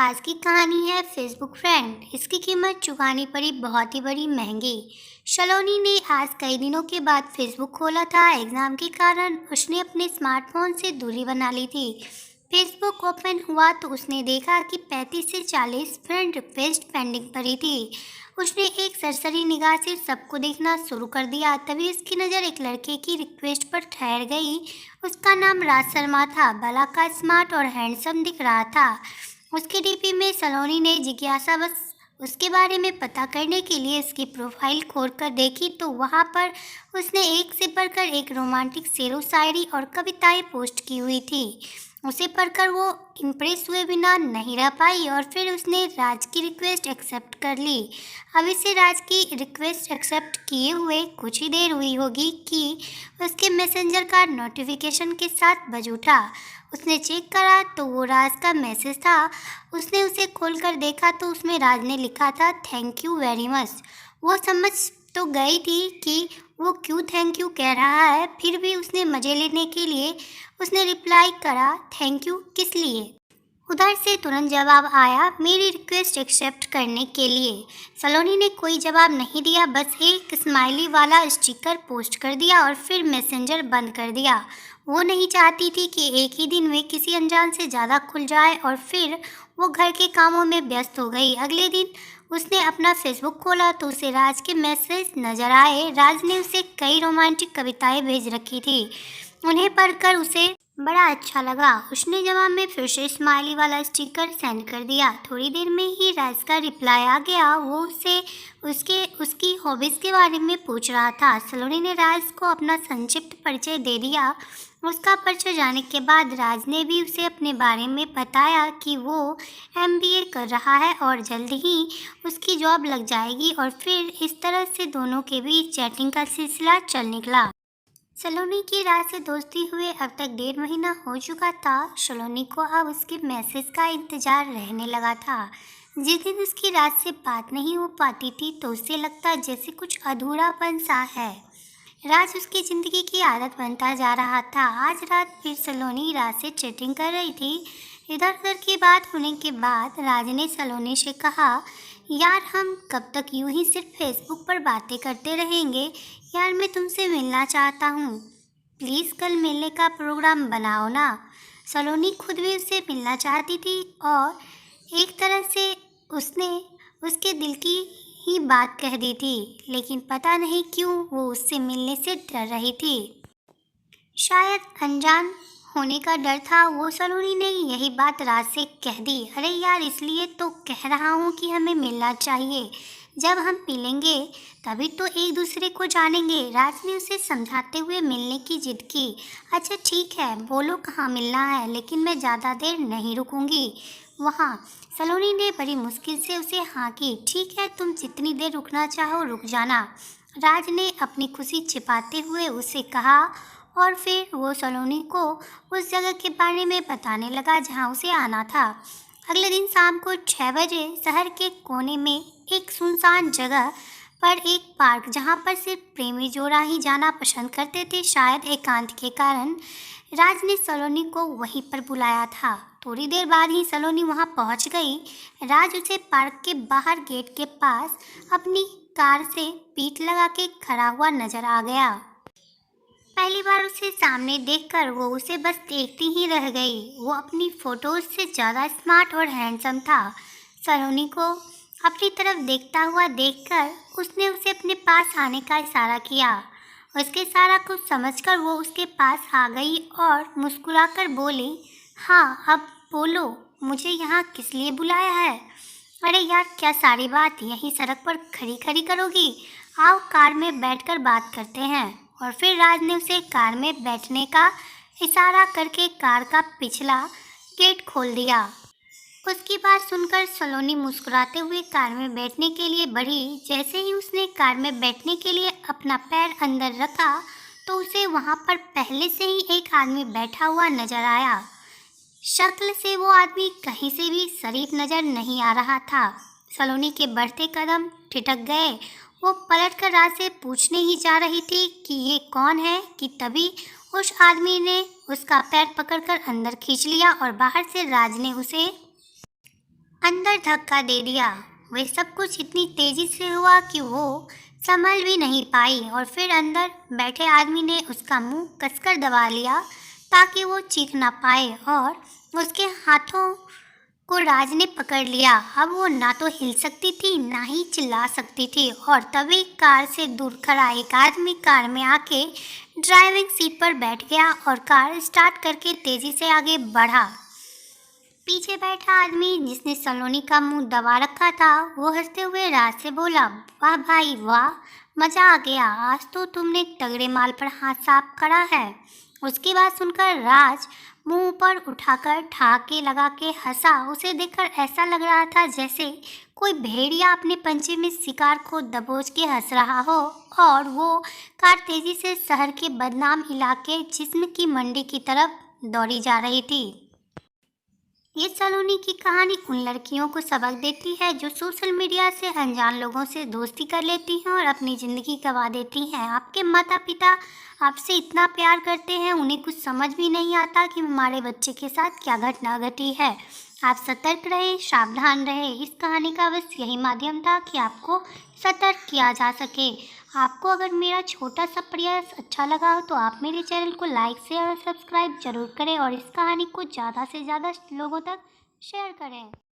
आज की कहानी है फेसबुक फ्रेंड। इसकी कीमत चुकानी पड़ी बहुत ही बड़ी महंगी। सलोनी ने आज कई दिनों के बाद फेसबुक खोला था। एग्जाम के कारण उसने अपने स्मार्टफोन से दूरी बना ली थी। फेसबुक ओपन हुआ तो उसने देखा कि 35 से 40 फ्रेंड रिक्वेस्ट पेंडिंग पड़ी थी। उसने एक सरसरी निगाह से सबको देखना शुरू कर दिया। तभी उसकी नज़र एक लड़के की रिक्वेस्ट पर ठहर गई। उसका नाम राज शर्मा था। भला का स्मार्ट और हैंडसम दिख रहा था। उसके डीपी में सलोनी ने जिज्ञासा बस उसके बारे में पता करने के लिए उसकी प्रोफाइल खोलकर देखी तो वहाँ पर उसने एक से बढ़कर एक रोमांटिक शेरो शायरी और कविताएं पोस्ट की हुई थी। उसे पढ़कर वो इम्प्रेस हुए बिना नहीं रह पाई और फिर उसने राज की रिक्वेस्ट एक्सेप्ट कर ली। अब इसे राज की रिक्वेस्ट एक्सेप्ट किए हुए कुछ ही देर हुई होगी कि उसके मैसेंजर का नोटिफिकेशन के साथ बज उठा। उसने चेक करा तो वो राज का मैसेज था। उसने उसे खोलकर देखा तो उसमें राज ने लिखा था, थैंक यू वेरी मच। वो समझ तो गई थी कि वो क्यों थैंक यू कह रहा है, फिर भी उसने मज़े लेने के लिए उसने रिप्लाई करा, थैंक यू किस लिए। उधर से तुरंत जवाब आया, मेरी रिक्वेस्ट एक्सेप्ट करने के लिए। सलोनी ने कोई जवाब नहीं दिया, बस एक स्माइली वाला स्टिकर पोस्ट कर दिया और फिर मैसेंजर बंद कर दिया। वो नहीं चाहती थी कि एक ही दिन में किसी अनजान से ज़्यादा खुल जाए और फिर वो घर के कामों में व्यस्त हो गई। अगले दिन उसने अपना फेसबुक खोला तो उसे राज के मैसेज नज़र आए। राज ने उसे कई रोमांटिक कविताएं भेज रखी थी। उन्हें पढ़कर उसे बड़ा अच्छा लगा। उसने जवाब में फिर से स्माइली वाला स्टिकर सेंड कर दिया। थोड़ी देर में ही राज का रिप्लाई आ गया। वो उससे उसकी हॉबीज़ के बारे में पूछ रहा था। सलोनी ने राज को अपना संक्षिप्त परिचय दे दिया। उसका परिचय जाने के बाद राज ने भी उसे अपने बारे में बताया कि वो एमबीए कर रहा है और जल्द ही उसकी जॉब लग जाएगी और फिर इस तरह से दोनों के बीच चैटिंग का सिलसिला चल निकला। सलोनी की राज से दोस्ती हुए अब तक 1.5 महीना हो चुका था। सलोनी को अब उसके मैसेज का इंतजार रहने लगा था। जिस दिन उसकी राज से बात नहीं हो पाती थी तो उसे लगता जैसे कुछ अधूरापन सा है। राज उसकी ज़िंदगी की आदत बनता जा रहा था। आज रात फिर सलोनी राज से चैटिंग कर रही थी। इधर उधर की बात होने के बाद राज ने सलोनी से कहा, यार हम कब तक यूं ही सिर्फ फेसबुक पर बातें करते रहेंगे। यार मैं तुमसे मिलना चाहता हूँ। प्लीज़ कल मिलने का प्रोग्राम बनाओ ना। सलोनी खुद भी उससे मिलना चाहती थी और एक तरह से उसने उसके दिल की ही बात कह दी थी, लेकिन पता नहीं क्यों वो उससे मिलने से डर रही थी। शायद अनजान होने का डर था। वो सलोनी ने यही बात राज से कह दी। अरे यार, इसलिए तो कह रहा हूँ कि हमें मिलना चाहिए। जब हम मिलेंगे तभी तो एक दूसरे को जानेंगे। राज ने उसे समझाते हुए मिलने की जिद की। अच्छा ठीक है, बोलो कहाँ मिलना है, लेकिन मैं ज़्यादा देर नहीं रुकूंगी वहाँ। सलोनी ने बड़ी मुश्किल से उसे हाँ की। ठीक है, तुम जितनी देर रुकना चाहो रुक जाना, राज ने अपनी खुशी छिपाते हुए उसे कहा और फिर वो सलोनी को उस जगह के बारे में बताने लगा जहाँ उसे आना था। अगले दिन शाम को 6 बजे शहर के कोने में एक सुनसान जगह पर एक पार्क, जहाँ पर सिर्फ प्रेमी जोड़ा ही जाना पसंद करते थे। शायद एकांत के कारण राज ने सलोनी को वहीं पर बुलाया था। थोड़ी देर बाद ही सलोनी वहां पहुंच गई। राज उसे पार्क के बाहर गेट के पास अपनी कार से पीठ लगा के खड़ा हुआ नजर आ गया। पहली बार उसे सामने देखकर वो उसे बस देखती ही रह गई। वो अपनी फोटोज से ज़्यादा स्मार्ट और हैंडसम था। सलोनी को अपनी तरफ देखता हुआ देखकर उसने उसे अपने पास आने का इशारा किया। उसके इशारा को समझकर वो उसके पास आ गई और मुस्कुराकर बोली, हाँ अब बोलो, मुझे यहाँ किस लिए बुलाया है। अरे यार, क्या सारी बात यहीं सड़क पर खड़ी खड़ी करोगी? आओ कार में बैठकर बात करते हैं। और फिर राज ने उसे कार में बैठने का इशारा करके कार का पिछला गेट खोल दिया। उसकी बात सुनकर सलोनी मुस्कुराते हुए कार में बैठने के लिए बढ़ी। जैसे ही उसने कार में बैठने के लिए अपना पैर अंदर रखा तो उसे वहां पर पहले से ही एक आदमी बैठा हुआ नजर आया। शक्ल से वो आदमी कहीं से भी शरीफ नजर नहीं आ रहा था। सलोनी के बढ़ते कदम ठिठक गए। वो पलटकर राज से पूछने ही जा रही थी कि ये कौन है कि तभी उस आदमी ने उसका पैर पकड़कर अंदर खींच लिया और बाहर से राज ने उसे अंदर धक्का दे दिया। वे सब कुछ इतनी तेजी से हुआ कि वो संभल भी नहीं पाई और फिर अंदर बैठे आदमी ने उसका मुंह कसकर दबा लिया ताकि वो चीख ना पाए और उसके हाथों को राज ने पकड़ लिया। अब वो ना तो हिल सकती थी ना ही चिल्ला सकती थी और तभी कार से दूर खड़ा एक आदमी कार में आके ड्राइविंग सीट पर बैठ गया और कार स्टार्ट करके तेजी से आगे बढ़ा। पीछे बैठा आदमी जिसने सलोनी का मुंह दबा रखा था वो हंसते हुए राज से बोला, वाह भाई वाह, मजा आ गया, आज तो तुमने तगड़े माल पर हाथ साफ करा है। उसकी बात सुनकर राज मुंह पर उठाकर ठहाके लगा के हंसा। उसे देखकर ऐसा लग रहा था जैसे कोई भेड़िया अपने पंजे में शिकार को दबोच के हंस रहा हो। और वो कार तेजी से शहर के बदनाम इलाके जिस्म की मंडी की तरफ दौड़ी जा रही थी। ये सलोनी की कहानी उन लड़कियों को सबक देती है जो सोशल मीडिया से अनजान लोगों से दोस्ती कर लेती हैं और अपनी ज़िंदगी गंवा देती हैं। आपके माता पिता आपसे इतना प्यार करते हैं, उन्हें कुछ समझ भी नहीं आता कि हमारे बच्चे के साथ क्या घटना घटी है। आप सतर्क रहें, सावधान रहें। इस कहानी का बस यही माध्यम था कि आपको सतर्क किया जा सके। आपको अगर मेरा छोटा सा प्रयास अच्छा लगा हो तो आप मेरे चैनल को लाइक शेयर और सब्सक्राइब जरूर करें और इस कहानी को ज़्यादा से ज़्यादा लोगों तक शेयर करें।